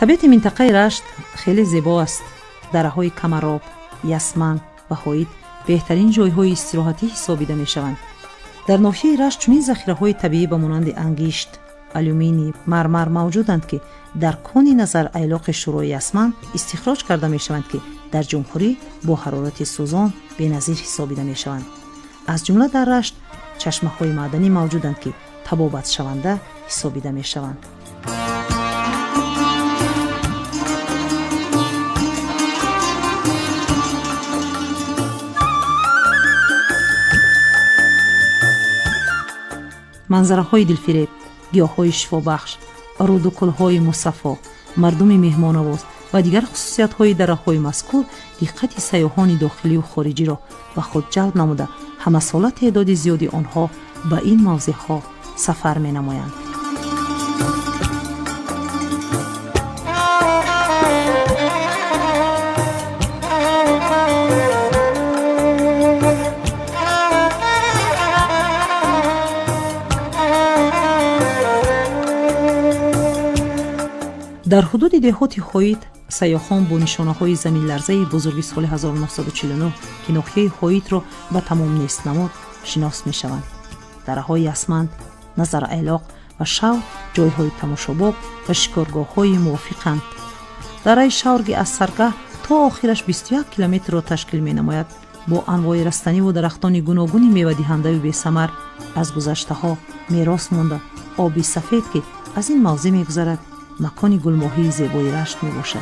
طبیعت منطقه رشت خیلی زیبا است. دره‌های کمراب، یسمن و هوید بهترین جای‌های استراحتی حسابیده می‌شوند. در ناحیه رشت چنین ذخیره‌های طبیعی به مانند انگشت، آلومینی، مرمر موجودند که در کون نظر ایلاق شروع یسمن استخراج کرده می‌شوند که در جمهوری با حرارت سوزان بی‌نظیر حسابیده می‌شوند. از جمله در رشت چشمه‌های معدنی موجودند که تبابت شونده حسابیده می‌شوند. منظره‌های دلفریب، گیاه‌های شفابخش، رود و کل‌های مصفا، مردم مهمان‌نواز و دیگر خصوصیت‌های دره‌های مذکور دقت سیاحان داخلی و خارجی را به خود جلب نموده همه ساله تعداد زیادی آنها به این موضع‌ها سفر می‌نمایند. در حدود دهات هوید سیاحان با نشانه‌های زمین لرزه بزرگ سال 1949 که ناحیه هوید را به تمام نیست نمود شناس می‌شوند. دره‌های یسمن، نظر ایلاق و شور جای‌های تماشاباب و شکارگاه‌های موافقند. دره شورگی از سرگاه تا آخرش 21 کیلومتر را تشکیل می‌نماید. با انواع رستنی و درختان گوناگون میوه‌دهنده و بی‌ثمر از گذشته‌ها میراث مانده آبی سفید که از این موضع می‌گذرد مکان گلماهی زیبای رشت می باشد.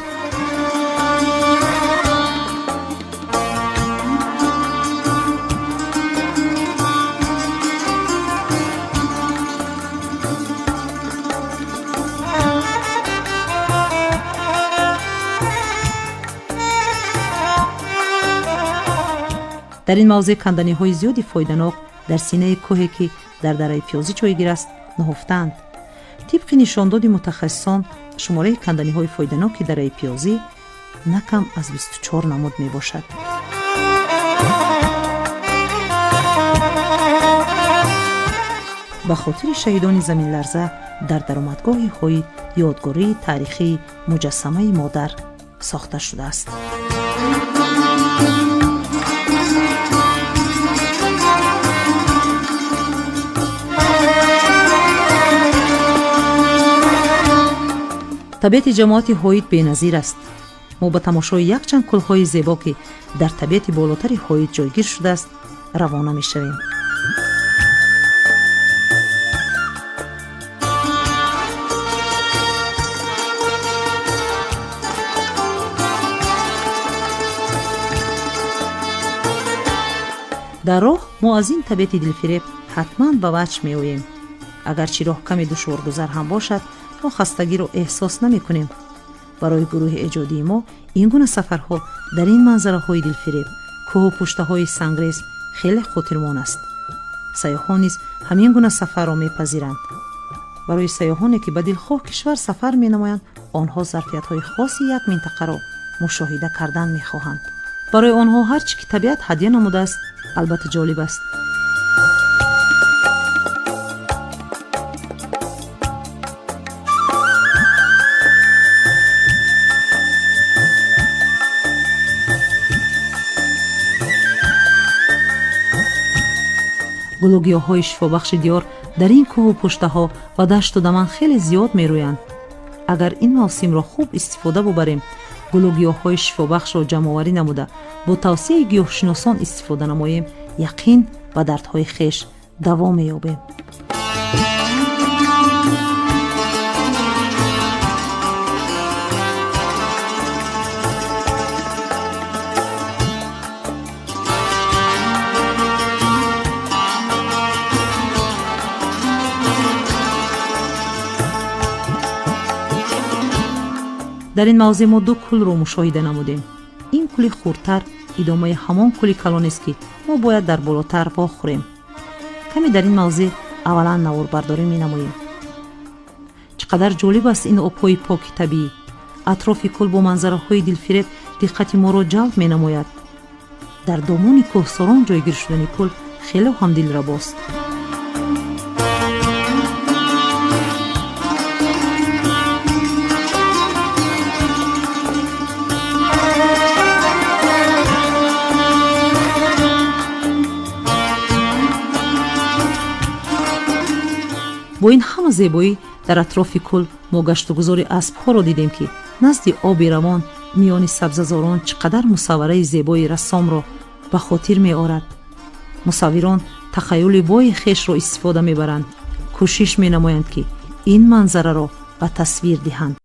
در این موضع کندنی های زیادی فایده‌ناک در سینه کوهی که در دره پیازی جایگیر است نهفتند. طبق نشانداد متخصصان شماره کندنی‌های فایده‌ناک دره پیازی نکم از 24 نمود می‌باشد. به خاطر شهیدان زمین لرزه در درآمدگاه هوید یادگاری تاریخی مجسمه مادر ساخته شده است. طبیعت جماعت هوید بی‌نظیر است. ما به تماشای یک چند کل‌های زیبا که در طبیعت بالاتر هوید جایگیر شده است روانه می‌شویم. در راه ما از این طبیعت دلفریب حتما به وجه می‌آییم. اگرچه راه کمی دشوارگذر هم باشد ما خستگی را احساس نمی کنیم. برای گروه ایجادی ما این گونه سفرها در این منظره های دلفریب، کوه و پشته های سنگریز خیلی خاطرمان است. سیاحان نیز همین گونه سفر را میپذیرند. برای سیاحانی که به دلخواه کشور سفر می نمایند آنها ظرفیت های خاصی یک منطقه را مشاهده کردن می خواهند. برای آنها هر چی که طبیعت هدیه نموده است البته جالب است. گلوگیاهای شفابخش دیار در این کوه و پشته ها و دشت و دمن خیلی زیاد می رویند. اگر این موسم را خوب استفاده ببریم، گلوگیاهای شفابخش را جمع آوری نموده با توصیه گیاهشناسان استفاده نماییم، یقین به دردهای خویش دوا می یابیم. در این موضع ما دو کل رو مشاهده نمودیم. این کل خردتر ادامه همان کل کلان است که ما باید در بالاتر بخوریم. کمی در این موضع اولا نوار برداری می نماییم. چقدر جالب است این آب‌های پاک طبیعی. اطراف کل با منظره‌های دلفریب دقت ما را جلب می نماید. در دامان کوهساران جایگیر شدن کل خیلی هم دلرباست. бо ин ҳама зебоӣ дар атрофи кӯл мо гаштугузори аспҳоро дидем, ки назди оби равон миёни сабзазорон чӣ қадар мусаввараи зебои рассомро ба хотир меорад. мусаввирон тахайюли бои хешро истифода мебаранд, кӯшиш менамоянд, ки ин манзараро ба тасвир диҳанд.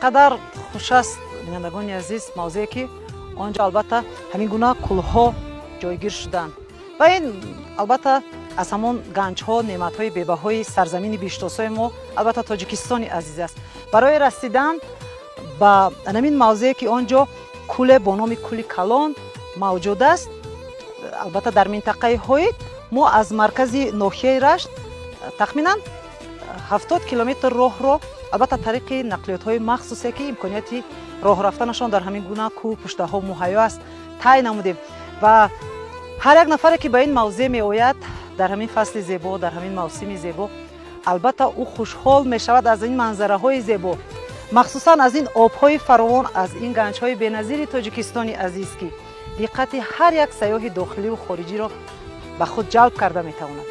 қадар хуш аст бинандагони азиз мавзее, ки онҷо албатта ҳамин гуна кӯлҳо ҷойгир шуданд ва ин албатта аз ҳамон ганҷҳо, неъматҳои бебаҳои сарзамини биштосои мо, албатта Тоҷикистони азиз аст. Барои расидан ба ҳамин мавзее, ки онҷо кӯле бо номи Кӯли Калон мавҷуд аст, албатта дар минтақаи Ҳоид, мо аз маркази ноҳияи Рашт тахминан 70 километр роҳро албатта тариқи нақлиётҳои махсусе, ки имконияти роҳ рафтанашон дар ҳамин гуна кӯҳ пуштаҳо муҳайё аст, тай намудем. Ва ҳар як нафаре, ки ба ин мавзеъ меояд дар ҳамин фасли зебо, дар ҳамин мавсими зебо, албатта ӯ хушҳол мешавад аз ин манзараҳои зебо, махсусан аз ин обҳои фаровон, аз ин ганҷҳои беназири Тоҷикистони азиз, ки диққати ҳар як сайёҳи дохиливу хориҷиро ба худ ҷалб карда метавонад.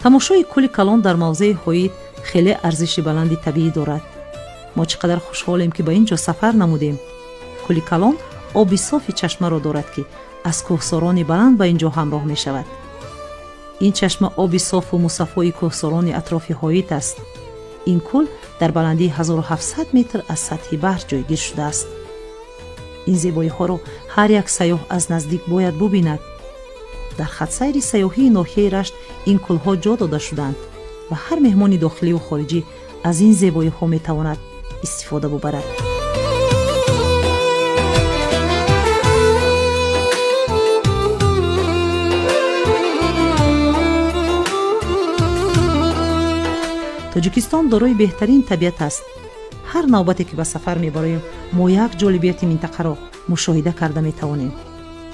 тамошои Кӯли Калон дар мавзеи Ҳоид хеле арзиши баланди табиӣ дорад. мо чӣ қадар хушҳолем, ки ба ин ҷо сафар намудем. Кӯли Калон оби софи чашмаро дорад, ки аз кӯҳсорони баланд ба ин ҷо ҳамроҳ мешавад. ин чашма оби софу мусаффои кӯҳсорони атрофи Ҳоид аст. ин кӯл дар баландии 1700 метр аз сатҳи баҳр ҷойгир шудааст. ин зебоиҳоро ҳар як сайёҳ аз наздик бояд бубинад. дар хатсайри сайёҳии ноҳияи Рашт ин кӯлҳо ҷо дода шуданд ва ҳар меҳмони дохиливу хориҷӣ аз ин зебоиҳо метавонад истифода бубарад. Тоҷикистон дорои беҳтарин табиат аст. ҳар навбате, ки ба сафар мебароем, мо як ҷолибияти минтақаро мушоҳида карда метавонем.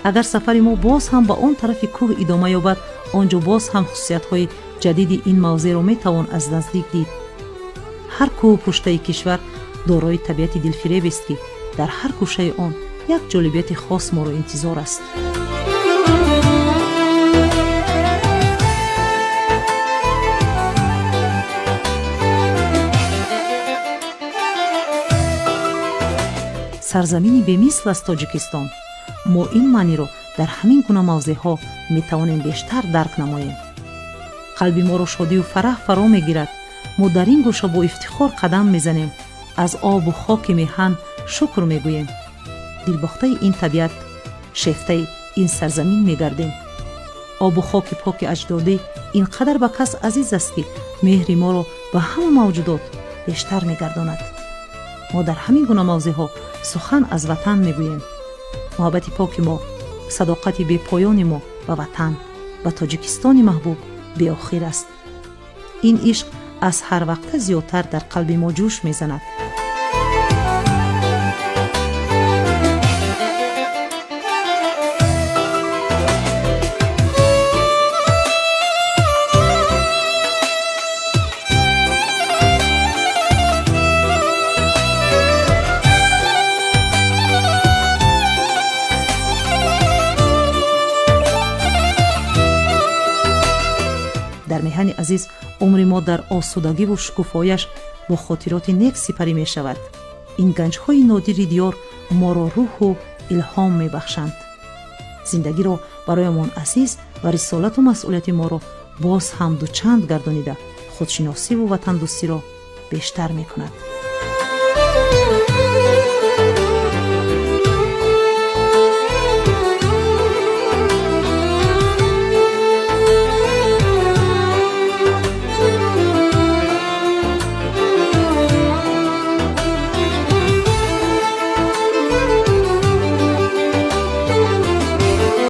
агар сафари мо боз ҳам ба он тарафи кӯҳ идома ёбад, онҷо боз ҳам хусусиятҳои ҷадиди ин мавзеъро метавон аз наздик дид. ҳар кӯҳ пуштаи кишвар дорои табиати дилфиребест, ки дар ҳар гӯшаи он як ҷолибияти хос моро интизор аст. сарзамини бемисл аст Тоҷикистон. мо ин маъниро дар ҳамин гуна мавзеъҳо метавонем бештар дарк намоем. қалби моро шодию фараҳ фаро мегирад. мо дар ин гӯша бо ифтихор қадам мезанем, аз обу хоки меҳан шукр мегӯем. дилбохтаи ин табиат, шефтаи ин сарзамин мегардем. обу хоки поки аҷдодӣ ин қадар ба кас азиз аст, ки меҳри моро ба ҳама мавҷудот бештар мегардонад. мо дар ҳамин гуна мавзеъҳо сухан аз ватан мегӯем. муҳаббати поки мо, садоқати бепоёни мо ба ватан, ба Тоҷикистони маҳбуб беохир аст. ин ишқ از هر وقت زیادتر در قلب ما جوش می‌زند. در میهن عزیز عمر ما در آسودگی و شکوفایش با خاطرات نیک سپری می شود. این گنج‌های نادری دیار ما را روح و الهام می بخشند. زندگی را برایمان عزیز و رسالت و مسئولیت ما را باز هم دو چند گردانیده خودشناسی و وطن دوستی را بیشتر می کند.